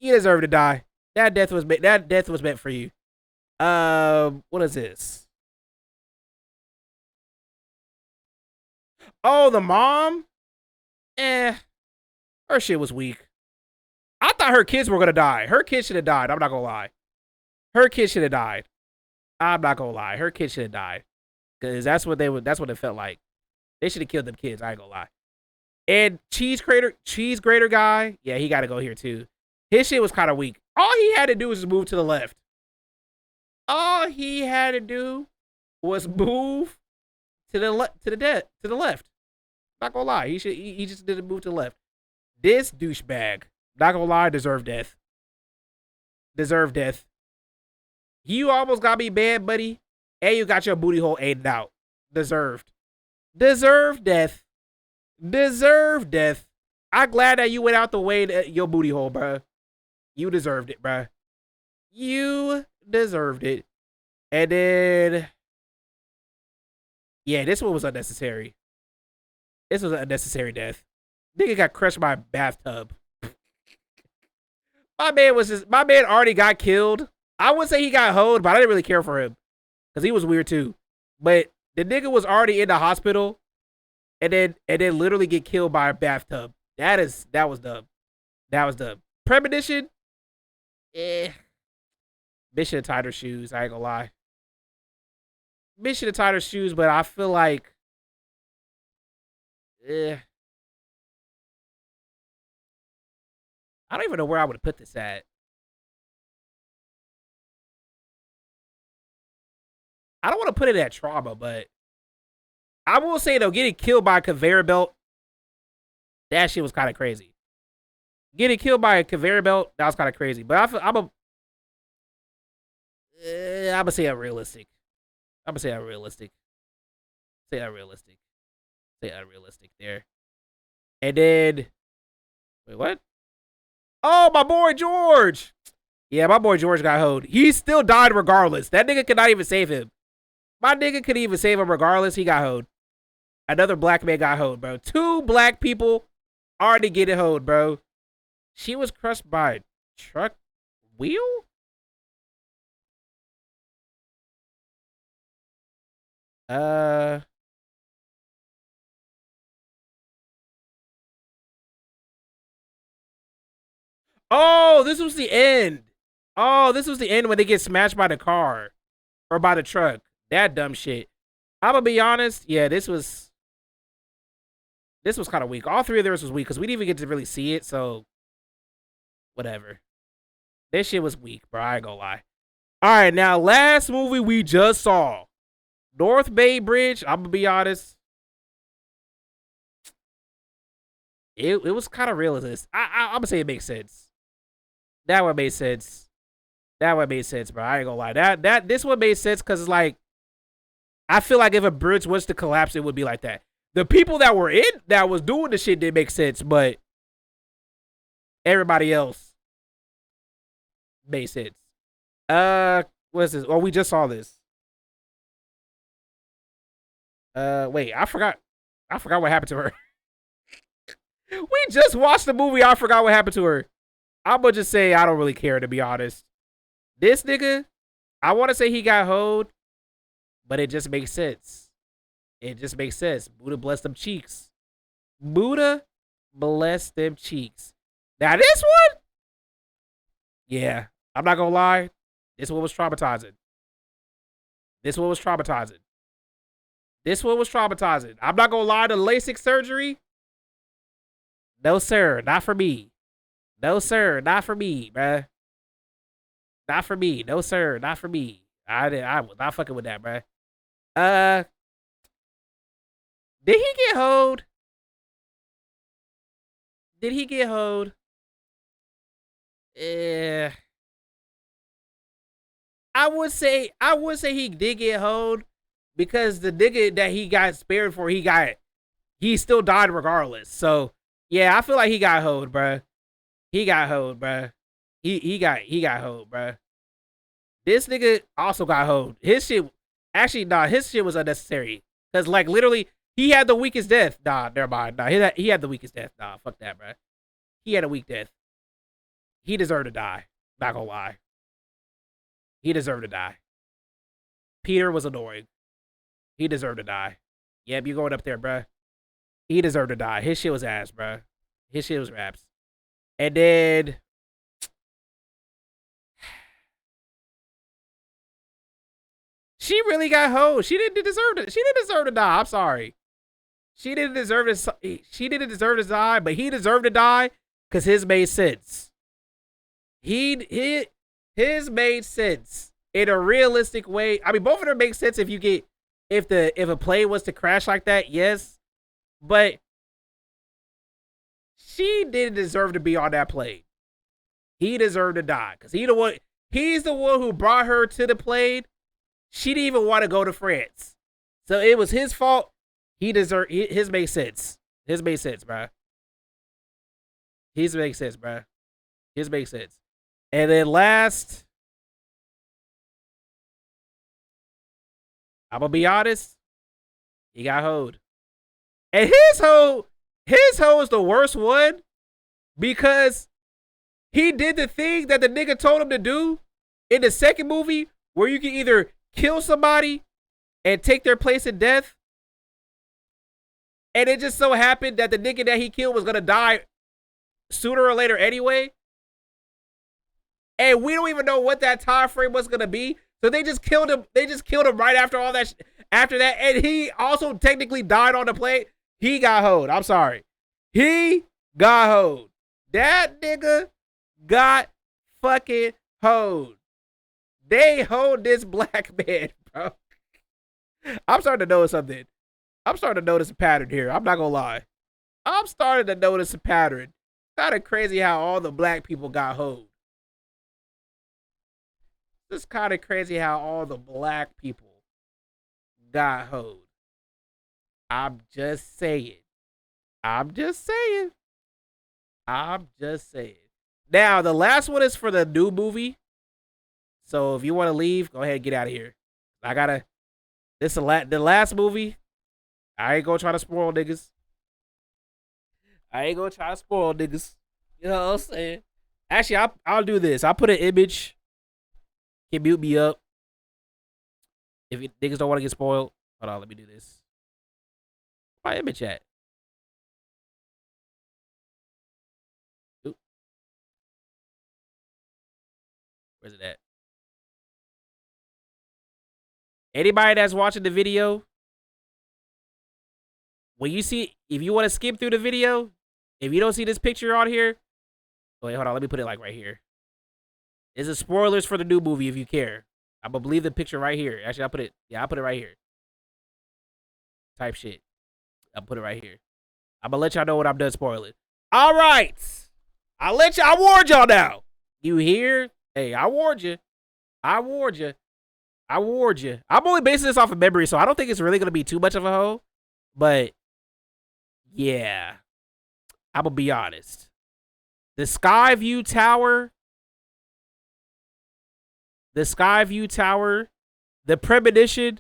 You deserve to die. That death was meant for you. What is this? Oh, the mom? Her shit was weak. I thought her kids were gonna die. Her kids should have died. I'm not gonna lie. Her kids should have died. Cause that's what it felt like. They should have killed them kids. I ain't gonna lie. And cheese grater guy, yeah, he got to go here too. His shit was kind of weak. All he had to do was move to the left. Not gonna lie, he just didn't move to the left. This douchebag, not gonna lie, deserved death. You almost got me banned, buddy, and you got your booty hole aimed out. Deserved death. I'm glad that you went out the way to your booty hole, bro. You deserved it, bro. You deserved it. And then, yeah, this one was unnecessary. This was an unnecessary death. Nigga got crushed by a bathtub. My man already got killed. I would say he got hoed, but I didn't really care for him. Because he was weird too. But the nigga was already in the hospital and then literally get killed by a bathtub. That was dumb. Premonition? Bitch should have tied her shoes, I ain't gonna lie. Bitch should have tied her shoes, but I feel like I don't even know where I would have put this at. I don't want to put it at trauma, but I will say though, getting killed by a conveyor belt, that shit was kind of crazy. Getting killed by a conveyor belt, that was kind of crazy. But I'm gonna say unrealistic. Say unrealistic there. And then, wait, what? Oh, my boy George. Yeah, my boy George got hoed. He still died regardless. That nigga could not even save him. My nigga couldn't even save him regardless. He got hoed. Another black man got hoed, bro. 2 black people already getting hoed, bro. She was crushed by a truck wheel? Oh, this was the end. Oh, this was the end when they get smashed by the car or by the truck. That dumb shit. I'm gonna be honest. Yeah, this was kind of weak. All 3 of theirs was weak because we didn't even get to really see it. So, whatever. This shit was weak, bro. I ain't gonna lie. All right, now last movie we just saw, North Bay Bridge, I'm gonna be honest. It was kind of realist. I'm gonna say it makes sense. That one made sense. That one made sense, bro. I ain't gonna lie. This one made sense because it's like, I feel like if a bridge was to collapse, it would be like that. The people that were in that was doing the shit didn't make sense, but everybody else made sense. What's this? Oh, we just saw this. Wait, I forgot what happened to her. We just watched the movie. I forgot what happened to her. I'm gonna just say I don't really care, to be honest. This nigga, I want to say he got hoed, but it just makes sense. It just makes sense. Buddha bless them cheeks. Buddha bless them cheeks. Now this one, yeah, I'm not gonna lie. This one was traumatizing. This one was traumatizing. This one was traumatizing. I'm not gonna lie. The LASIK surgery, no sir, not for me. No sir, not for me, bruh. Not for me. No sir, not for me. I was not fucking with that, bruh. Did he get hoed? Did he get hoed? I would say he did get hoed because the nigga that he got spared for, he still died regardless. So yeah, I feel like he got hoed, bruh. He got hoed, bruh. He got hoed, bruh. This nigga also got hoed. His shit, actually, nah, his shit was unnecessary. Cause like literally, he had the weakest death. Nah, never mind. Nah, he had the weakest death. Nah, fuck that, bruh. He had a weak death. He deserved to die. Not gonna lie. He deserved to die. Peter was annoying. He deserved to die. Yep, you going up there, bruh. He deserved to die. His shit was ass, bruh. His shit was raps. And then she really got hoed. She didn't deserve it. She didn't deserve to die. I'm sorry. She didn't deserve to. She didn't deserve to die, but he deserved to die because his made sense. His made sense in a realistic way. I mean, both of them make sense if a plane was to crash like that. Yes, but she didn't deserve to be on that plane. He deserved to die because he's the one who brought her to the plane. She didn't even want to go to France. So it was his fault. His makes sense. His makes sense, bruh. His makes sense, bruh. His makes sense. And then last, I'm gonna be honest, he got hoed. And his hoe is the worst one because he did the thing that the nigga told him to do in the second movie where you can either kill somebody and take their place in death. And it just so happened that the nigga that he killed was gonna die sooner or later anyway. And we don't even know what that time frame was gonna be. So they just killed him. They just killed him right after all that. After that, and he also technically died on the plane. He got hoed. I'm sorry. He got hoed. That nigga got fucking hoed. They hoed this black man, bro. I'm starting to notice something. I'm starting to notice a pattern here. I'm not gonna lie. I'm starting to notice a pattern. Kind of crazy how all the black people got hoed. It's kind of crazy how all the black people got hoed. I'm just saying. I'm just saying. I'm just saying. Now, the last one is for the new movie. So if you want to leave, go ahead and get out of here. This is the last movie. I ain't gonna try to spoil niggas. You know what I'm saying? Actually, I'll do this. I'll put an image. Can mute me up. If niggas don't want to get spoiled. Hold on, let me do this. My image at? Oop. Where's it at? Anybody that's watching the video, when you see, if you want to skip through the video, if you don't see this picture on here, wait, hold on, let me put it like right here. This is spoilers for the new movie if you care. I'm gonna leave the picture right here. Actually, I'll put it right here. type shit. I'll put it right here. I'm gonna let y'all know when I'm done spoiling. All right. I warned y'all now. You hear? Hey, I warned you. I warned you. I warned you. I'm only basing this off of memory, so I don't think it's really gonna be too much of a hoe. But yeah, I'm gonna be honest. The Skyview Tower, the premonition.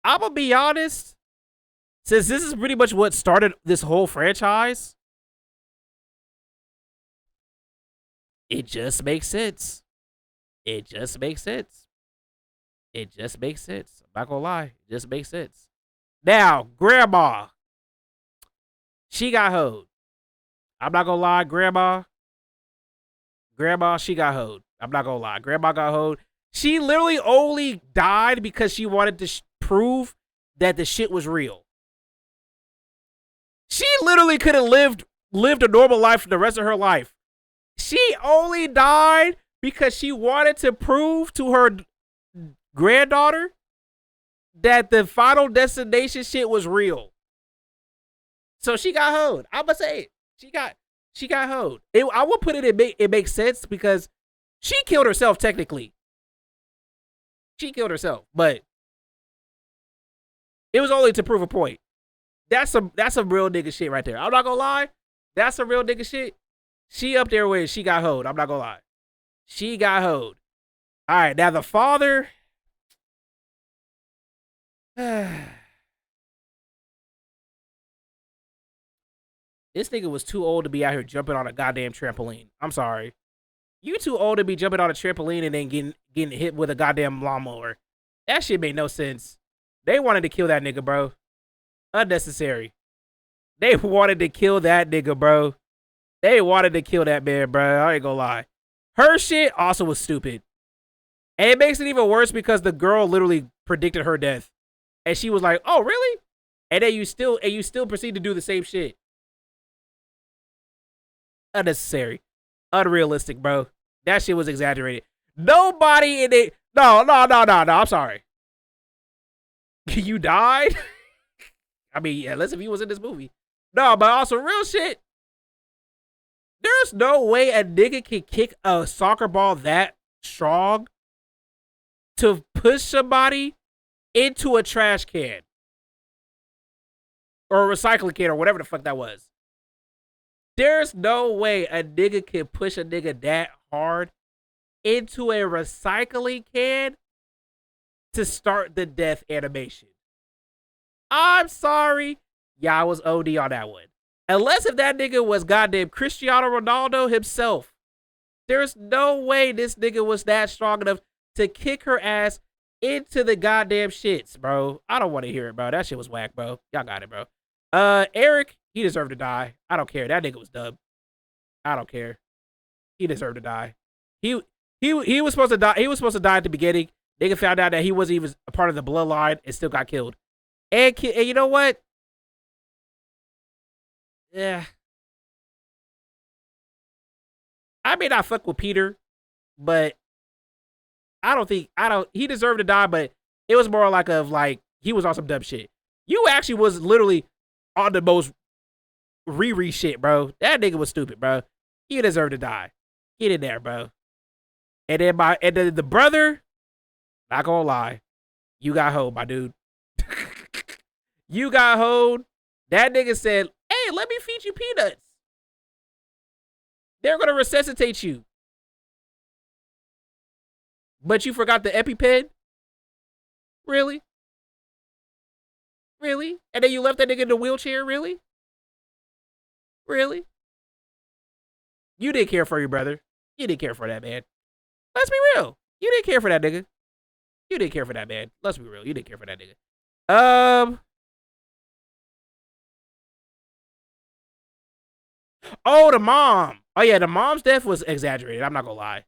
I'm gonna be honest. Since this is pretty much what started this whole franchise, it just makes sense. It just makes sense. It just makes sense. I'm not gonna lie. It just makes sense. Now, Grandma. She got hoed. I'm not gonna lie, Grandma, she got hoed. I'm not gonna lie. Grandma got hoed. She literally only died because she wanted to prove that the shit was real. She literally could have lived a normal life for the rest of her life. She only died because she wanted to prove to her granddaughter that the Final Destination shit was real. So she got hoed. I'm gonna say it. She got hoed. I will put it makes sense because she killed herself technically. She killed herself, but it was only to prove a point. That's some real nigga shit right there. I'm not gonna lie. That's some real nigga shit. She up there with she got hoed. I'm not gonna lie. She got hoed. All right, now the father. This nigga was too old to be out here jumping on a goddamn trampoline. I'm sorry. You too old to be jumping on a trampoline and then getting hit with a goddamn lawnmower. That shit made no sense. They wanted to kill that nigga, bro. Unnecessary. They wanted to kill that nigga, bro. They wanted to kill that man, bro. I ain't gonna lie. Her shit also was stupid. And it makes it even worse because the girl literally predicted her death. And she was like, oh, really? And then you still proceed to do the same shit. Unnecessary. Unrealistic, bro. That shit was exaggerated. Nobody in it. No. I'm sorry. You died? I mean, yeah, unless if he was in this movie. No, but also real shit. There's no way a nigga can kick a soccer ball that strong to push somebody into a trash can. Or a recycling can or whatever the fuck that was. There's no way a nigga can push a nigga that hard into a recycling can to start the death animation. I'm sorry. Y'all was OD on that one. Unless if that nigga was goddamn Cristiano Ronaldo himself. There's no way this nigga was that strong enough to kick her ass into the goddamn shits, bro. I don't want to hear it, bro. That shit was whack, bro. Y'all got it, bro. Eric, he deserved to die. I don't care. That nigga was dumb. I don't care. He deserved to die. He was supposed to die. He was supposed to die at the beginning. Nigga found out that he wasn't even a part of the bloodline and still got killed. And you know what? Yeah. I may not fuck with Peter, but he deserved to die, but it was more like he was on some dumb shit. You actually was literally on the most Riri shit, bro. That nigga was stupid, bro. He deserved to die. Get in there, bro. And then the brother, not gonna lie, you got hoed, my dude. You got hoed. That nigga said, hey, let me feed you peanuts. They're gonna resuscitate you. But you forgot the EpiPen? Really? Really? And then you left that nigga in the wheelchair? Really? Really? You didn't care for your brother. You didn't care for that man. Let's be real. You didn't care for that nigga. You didn't care for that man. Let's be real. You didn't care for that nigga. Oh, the mom. Oh, yeah, the mom's death was exaggerated. I'm not gonna lie.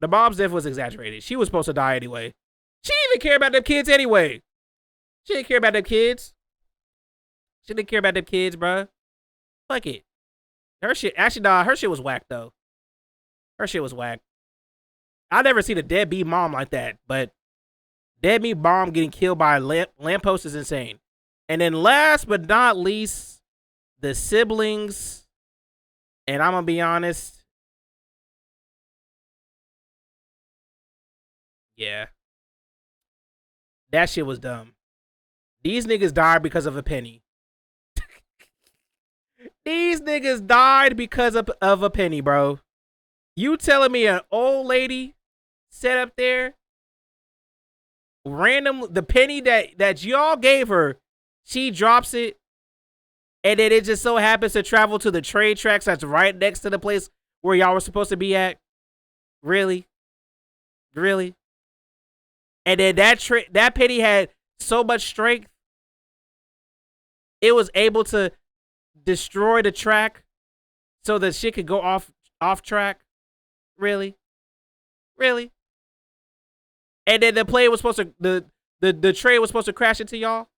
The mom's death was exaggerated. She was supposed to die anyway. She didn't even care about them kids anyway. She didn't care about them kids. She didn't care about them kids, bruh. Fuck it. Her shit, actually, nah, her shit was whack, though. Her shit was whack. I never seen a deadbeat mom like that, but Deadbeat mom getting killed by a lamppost is insane. And then last but not least, the siblings. And I'm gonna be honest. Yeah. That shit was dumb. These niggas died because of a penny. These niggas died because of a penny, bro. You telling me an old lady sat up there, random, the penny that y'all gave her, she drops it, and then it just so happens to travel to the train tracks that's right next to the place where y'all were supposed to be at? Really? Really? And then that penny had so much strength, it was able to destroy the track so that shit could go off track. Really? Really? And then the plane was supposed to the train was supposed to crash into y'all.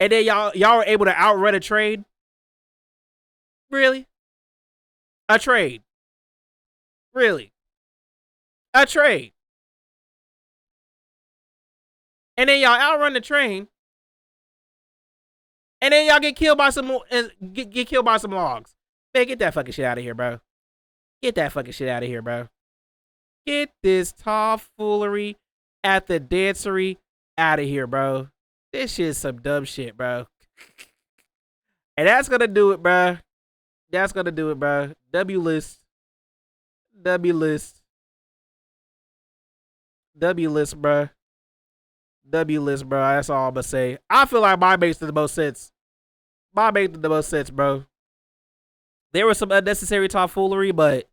And then y'all were able to outrun a train. Really? A train. Really? A train. And then y'all outrun the train. And then y'all get killed by some get killed by some logs. Man, get that fucking shit out of here, bro. Get that fucking shit out of here, bro. Get this tomfoolery at the dancery out of here, bro. This shit's some dumb shit, bro. And that's gonna do it, bro. That's gonna do it, bro. W list. W list. W list, bro. W list, bro. That's all I'm gonna say. I feel like mine makes the most sense. Mine makes the most sense, bro. There was some unnecessary tomfoolery, but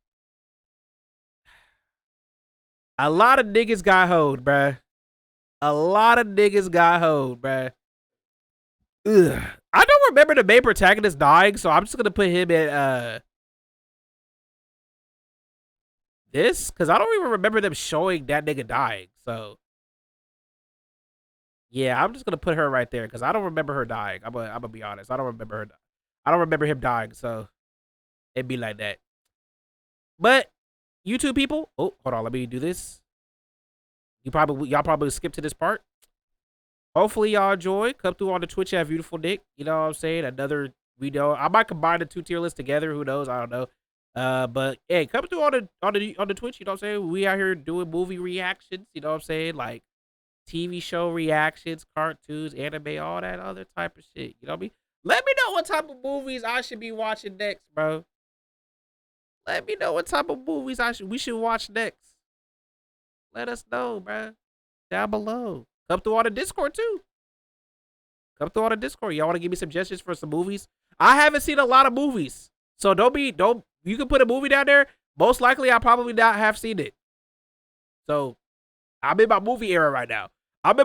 a lot of niggas got hoed, bruh. A lot of niggas got hoed, bruh. Ugh. I don't remember the main protagonist dying, so I'm just gonna put him in this, because I don't even remember them showing that nigga dying. So yeah, I'm just gonna put her right there because I don't remember her dying. I'm gonna be honest. I don't remember her. I don't remember him dying, so it'd be like that. But YouTube people, oh, hold on, let me do this. Y'all probably skip to this part. Hopefully y'all enjoy. Come through on the Twitch at Beautiful Nick. You know what I'm saying? Another video. I might combine the two tier lists together. Who knows? I don't know. But hey, come through on the Twitch. You know what I'm saying? We out here doing movie reactions. You know what I'm saying? Like TV show reactions, cartoons, anime, all that other type of shit. You know what I mean? Let me know what type of movies I should be watching next, bro. Let me know what type of movies we should watch next. Let us know, bro. Down below. Come through on the Discord too. Come through on the Discord. Y'all want to give me suggestions for some movies? I haven't seen a lot of movies, so you can put a movie down there. Most likely, I probably not have seen it. So I'm in my movie era right now. And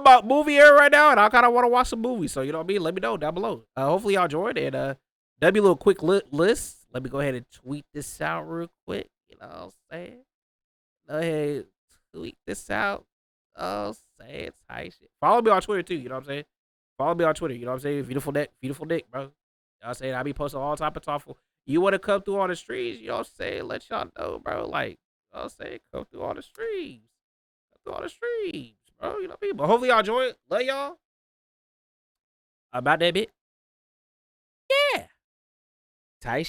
I kind of want to watch some movies. So you know what I mean? Let me know down below. Hopefully y'all enjoyed it. That'd be a little quick list. Let me go ahead and tweet this out real quick. You know what I'm saying? Go ahead, tweet this out. Oh, say it's high shit. Follow me on Twitter too. You know what I'm saying? Follow me on Twitter. You know what I'm saying? Beautiful Nick, bro. You know what I'm saying? I be posting all type of thoughtful. You want to come through on the streets? You know what I'm saying? Let y'all know, bro. Like, you know what I'm saying? Come through on the streams. Come through on the streams, bro. You know what I mean? But hopefully y'all enjoy it. Love y'all. About that bit. Yeah. Tight.